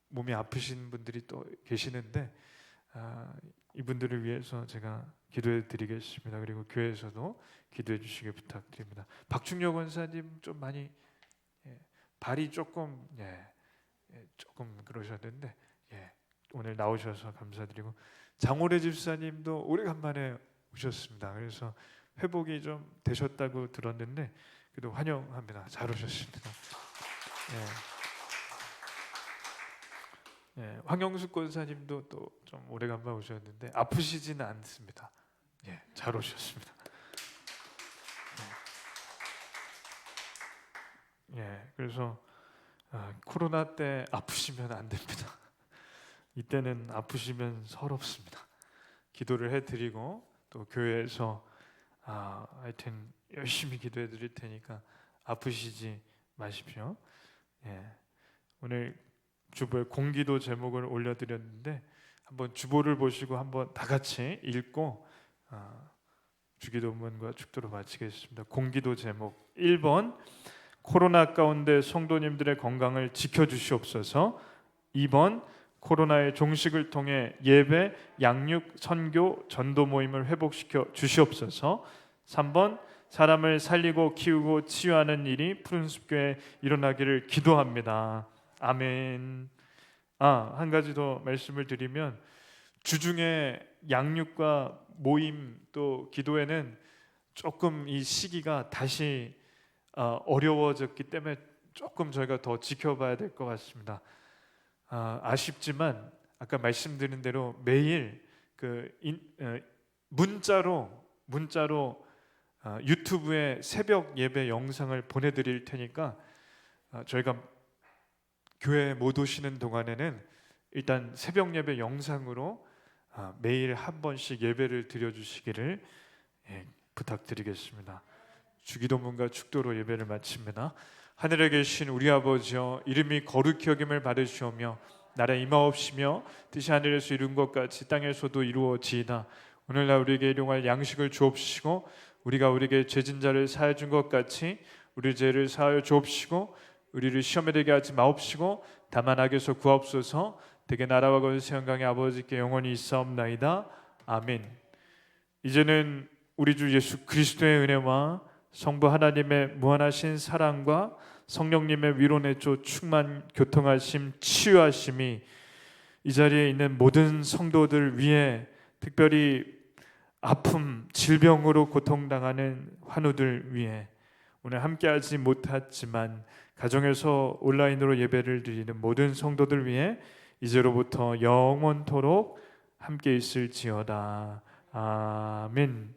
몸이 아프신 분들이 또 계시는데 이분들을 위해서 제가 기도해 드리겠습니다. 그리고 교회에서도 기도해 주시길 부탁드립니다. 박충려 권사님 좀 많이 발이 조금 조금 그러셨는데 오늘 나오셔서 감사드리고, 장오래 집사님도 오래간만에 오셨습니다. 그래서 회복이 좀 되셨다고 들었는데 그래도 환영합니다. 잘 오셨습니다. 황영숙 권사님도 또 좀 오래간만에 오셨는데 아프시지는 않습니다. 잘 오셨습니다. 그래서 코로나 때 아프시면 안 됩니다. 이때는 아프시면 서럽습니다. 기도를 해드리고 또 교회에서 하여튼 열심히 기도해 드릴 테니까 아프시지 마십시오. 오늘 주보에 공기도 제목을 올려드렸는데 한번 주보를 보시고 한번 다 같이 읽고 주기도문과 축도로 마치겠습니다. 공기도 제목 1번, 코로나 가운데 성도님들의 건강을 지켜주시옵소서. 2번, 코로나의 종식을 통해 예배, 양육, 선교, 전도 모임을 회복시켜 주시옵소서. 3번, 사람을 살리고 키우고 치유하는 일이 푸른숲교회에 일어나기를 기도합니다. 아멘. 한 가지 더 말씀을 드리면, 주중에 양육과 모임 또 기도회는 조금 이 시기가 다시 어려워졌기 때문에 조금 저희가 더 지켜봐야 될 것 같습니다. 아쉽지만 아까 말씀드린 대로 매일 문자로 유튜브에 새벽 예배 영상을 보내드릴 테니까 저희가 교회에 못 오시는 동안에는 일단 새벽 예배 영상으로 매일 한 번씩 예배를 드려주시기를 부탁드리겠습니다. 주기도문과 축도로 예배를 마칩니다. 하늘에 계신 우리 아버지여, 이름이 거룩히 여김을 받으시오며 나라 임하옵시며 뜻이 하늘에서 이룬 것 같이 땅에서도 이루어지이다. 오늘날 우리에게 일용할 양식을 주옵시고 우리가 우리에게 죄진 자를 사하여 준 것 같이 우리 죄를 사하여 주옵시고 우리를 시험에 들게 하지 마옵시고 다만 악에서 구하옵소서. 대개 나라와 권세 영광의 아버지께 영원히 있사옵나이다. 아멘. 이제는 우리 주 예수 그리스도의 은혜와 성부 하나님의 무한하신 사랑과 성령님의 위로 내조 충만 교통하심 치유하심이 이 자리에 있는 모든 성도들 위해, 특별히 아픔 질병으로 고통당하는 환우들 위해, 오늘 함께하지 못했지만 가정에서 온라인으로 예배를 드리는 모든 성도들 위해 이제로부터 영원토록 함께 있을지어다. 아멘.